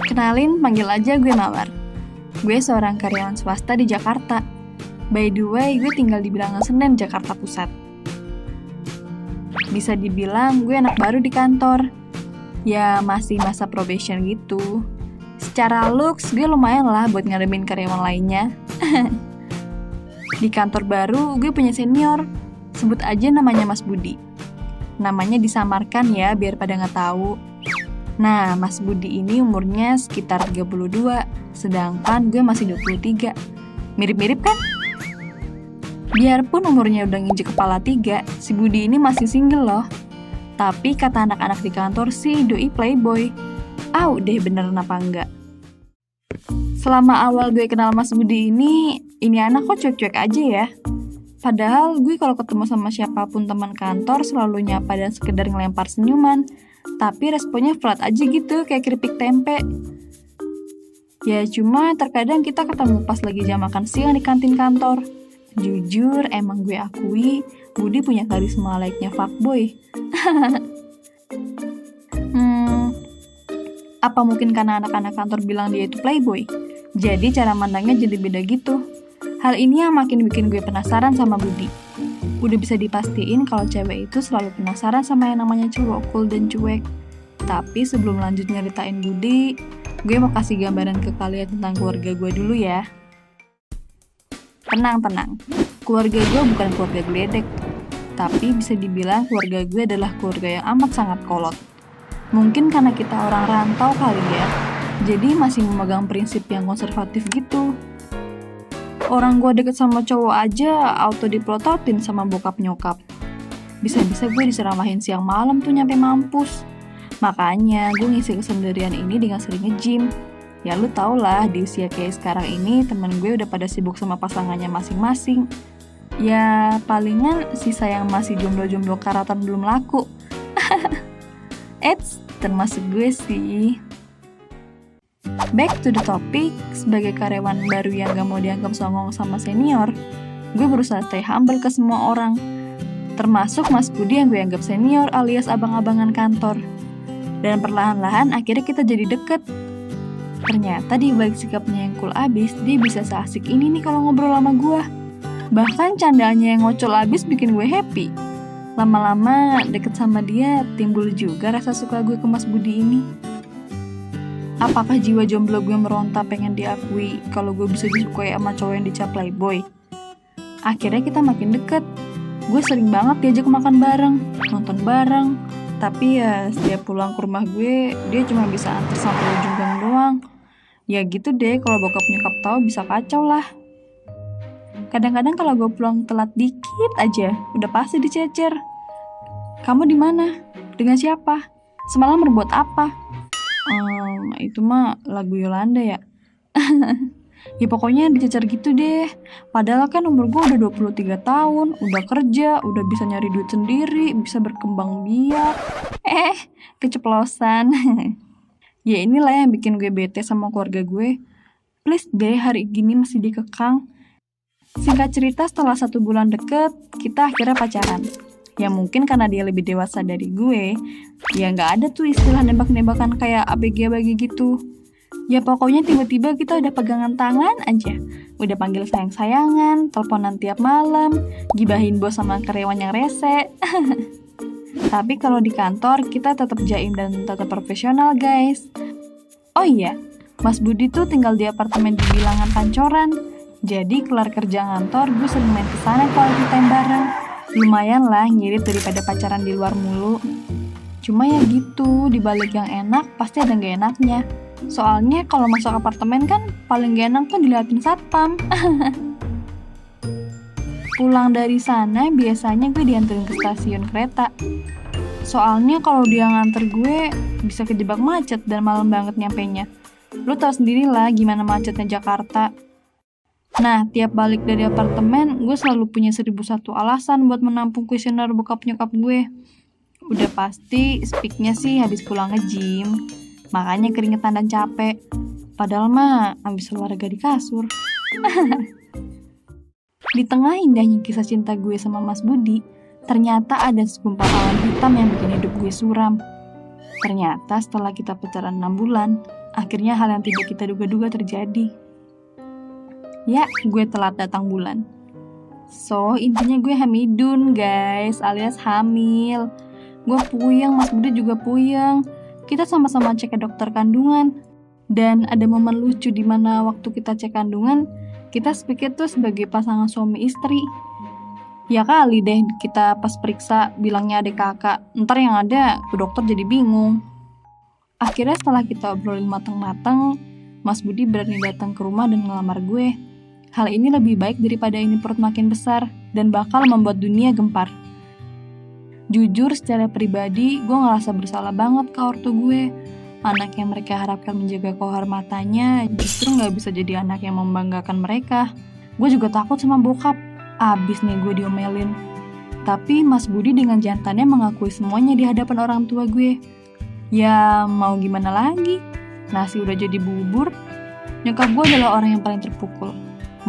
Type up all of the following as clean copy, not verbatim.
Kenalin, panggil aja gue Mawar. Gue seorang karyawan swasta di Jakarta. By the way, gue tinggal di Bilangan Senen, Jakarta Pusat. Bisa dibilang gue anak baru di kantor. Ya, masih masa probation gitu. Secara looks, gue lumayan lah buat ngademin karyawan lainnya. Di kantor baru, gue punya senior. Sebut aja namanya Mas Budi. Namanya disamarkan ya, biar pada nggak tahu. Nah, Mas Budi ini umurnya sekitar 32, sedangkan gue masih 23. Mirip-mirip kan? Biarpun umurnya udah nginjek kepala 3, si Budi ini masih single loh. Tapi kata anak-anak di kantor sih doi playboy. Deh beneran apa enggak? Selama awal gue kenal Mas Budi ini anak kok cuek-cuek aja ya. Padahal gue kalau ketemu sama siapapun teman kantor selalu nyapa dan sekedar ngelempar senyuman. Tapi responnya flat aja gitu, kayak keripik tempe. Ya cuma terkadang kita ketemu pas lagi jam makan siang di kantin kantor. Jujur, emang gue akui, Budi punya karisma layaknya fuckboy. Apa mungkin karena anak-anak kantor bilang dia itu playboy? Jadi cara mandangnya jadi beda gitu. Hal ini yang makin bikin gue penasaran sama Budi. Udah bisa dipastiin kalau cewek itu selalu penasaran sama yang namanya cowok cool dan cuek. Tapi sebelum lanjut nyeritain Budi, gue mau kasih gambaran ke kalian tentang keluarga gue dulu ya. Tenang. Keluarga gue bukan keluarga geledek. Tapi bisa dibilang keluarga gue adalah keluarga yang amat sangat kolot. Mungkin karena kita orang rantau kali ya. Jadi masih memegang prinsip yang konservatif gitu. Orang gue deket sama cowok aja auto diplototin sama bokap nyokap. Bisa-bisa gue diseramahin siang malam tuh nyampe mampus. Makanya gue ngisi kesendirian ini dengan sering nge-gym. Ya lu tau lah di usia kayak sekarang ini temen gue udah pada sibuk sama pasangannya masing-masing. Ya palingan sisa yang masih jomblo-jomblo karatan belum laku. Termasuk gue sih. Back to the topic, sebagai karyawan baru yang gak mau dianggap songong sama senior, gue berusaha stay humble ke semua orang. Termasuk Mas Budi yang gue anggap senior alias abang-abangan kantor. Dan perlahan-lahan akhirnya kita jadi deket. Ternyata di balik sikapnya yang cool abis, dia bisa seasik ini nih kalau ngobrol sama gue. Bahkan candanya yang ngocol abis bikin gue happy. Lama-lama deket sama dia, timbul juga rasa suka gue ke Mas Budi ini. Apakah jiwa jomblo gue meronta pengen diakui kalau gue bisa disukai sama cowok yang dicap playboy? Akhirnya kita makin deket. Gue sering banget diajak makan bareng, nonton bareng. Tapi ya setiap pulang ke rumah gue, dia cuma bisa antar sampai ujung gang doang. Ya gitu deh, kalau bokap nyokap tahu bisa kacau lah. Kadang-kadang kalau gue pulang telat dikit aja, udah pasti dicecer. Kamu di mana? Dengan siapa? Semalam berbuat apa? Itu mah lagu Yolanda ya. Ya pokoknya dicecer gitu deh. Padahal kan umur gue udah 23 tahun, udah kerja, udah bisa nyari duit sendiri, bisa berkembang biak. Keceplosan. Ya inilah yang bikin gue bete sama keluarga gue. Please deh hari gini masih dikekang. Singkat cerita setelah 1 bulan deket, kita akhirnya pacaran. Ya mungkin karena dia lebih dewasa dari gue, ya gak ada tuh istilah nembak-nembakan kayak ABG-ABG gitu. Ya pokoknya tiba-tiba kita udah pegangan tangan aja. Udah panggil sayang-sayangan, teleponan tiap malam, gibahin bos sama karyawan yang rese. Tapi kalau di kantor kita tetap jaim dan tetap profesional guys. Oh iya, Mas Budi tuh tinggal di apartemen di Bilangan Pancoran. Jadi kelar kerja ngantor, gue sering main kesana quality time bareng. Lumayan lah ngirit daripada pacaran di luar mulu. Cuma ya gitu, dibalik yang enak pasti ada gak enaknya. Soalnya kalau masuk apartemen kan paling gak enak tuh diliatin satpam. Pulang dari sana biasanya gue dianterin ke stasiun kereta. Soalnya kalau dia nganter gue bisa kejebak macet dan malam banget nyampenya. Lu tau sendiri lah gimana macetnya Jakarta. Nah, tiap balik dari apartemen, gue selalu punya 1001 alasan buat menampung kuesioner bokap nyokap gue. Udah pasti speaknya sih habis pulang nge-gym, makanya keringetan dan capek. Padahal mah abis olahraga di kasur. Di tengah indahnya kisah cinta gue sama Mas Budi, ternyata ada segumpal awan hitam yang bikin hidup gue suram. Ternyata setelah kita pacaran 6 bulan, Akhirnya hal yang tidak kita duga-duga terjadi. Ya, gue telat datang bulan. So, intinya gue hamidun guys, alias hamil. Gue puyeng, Mas Budi juga puyeng. Kita sama-sama cek ke dokter kandungan. Dan ada momen lucu di mana waktu kita cek kandungan, kita speak tuh sebagai pasangan suami istri. Ya kali deh kita pas periksa bilangnya adik kakak, ntar yang ada ke dokter jadi bingung. Akhirnya setelah kita obrolin matang-matang, Mas Budi berani datang ke rumah dan ngelamar gue. Hal ini lebih baik daripada ini perut makin besar dan bakal membuat dunia gempar. Jujur secara pribadi, gue ngerasa bersalah banget ke ortu gue. Anak yang mereka harapkan menjaga kehormatannya justru gak bisa jadi anak yang membanggakan mereka. Gue juga takut sama bokap, abis nih gue diomelin. Tapi Mas Budi dengan jantannya mengakui semuanya di hadapan orang tua gue. Ya mau gimana lagi, nasi udah jadi bubur. Nyokap gue adalah orang yang paling terpukul.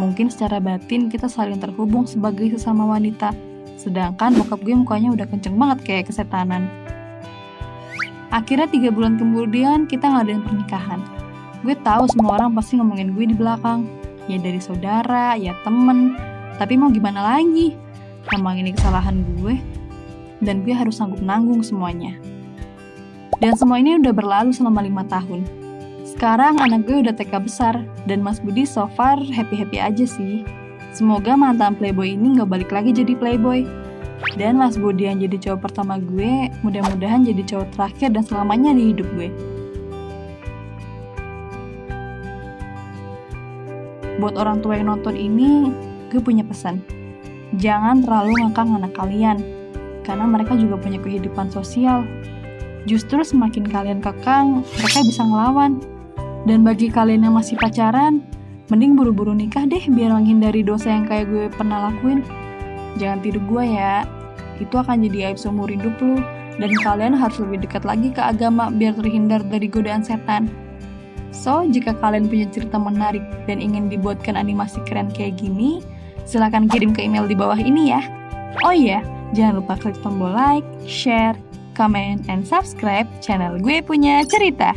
Mungkin secara batin kita saling terhubung sebagai sesama wanita. Sedangkan bokap gue mukanya udah kenceng banget kayak kesetanan. Akhirnya 3 bulan kemudian kita ngadain pernikahan. Gue tahu semua orang pasti ngomongin gue di belakang. Ya dari saudara, ya temen. Tapi mau gimana lagi? Emang ini kesalahan gue. Dan gue harus sanggup nanggung semuanya. Dan semua ini udah berlalu selama 5 tahun. Sekarang anak gue udah TK besar. Dan Mas Budi so far happy-happy aja sih. Semoga mantan playboy ini gak balik lagi jadi playboy. Dan Mas Budi yang jadi cowok pertama gue, mudah-mudahan jadi cowok terakhir dan selamanya di hidup gue. Buat orang tua yang nonton ini, gue punya pesan. Jangan terlalu ngekang anak kalian, karena mereka juga punya kehidupan sosial. Justru semakin kalian kekang, mereka bisa ngelawan. Dan bagi kalian yang masih pacaran, mending buru-buru nikah deh biar menghindari dosa yang kayak gue pernah lakuin. Jangan tidur gue ya, itu akan jadi aib seumur hidup lu. Dan kalian harus lebih dekat lagi ke agama biar terhindar dari godaan setan. So, jika kalian punya cerita menarik dan ingin dibuatkan animasi keren kayak gini, silakan kirim ke email di bawah ini ya. Oh iya, jangan lupa klik tombol like, share, comment, and subscribe channel Gue Punya Cerita.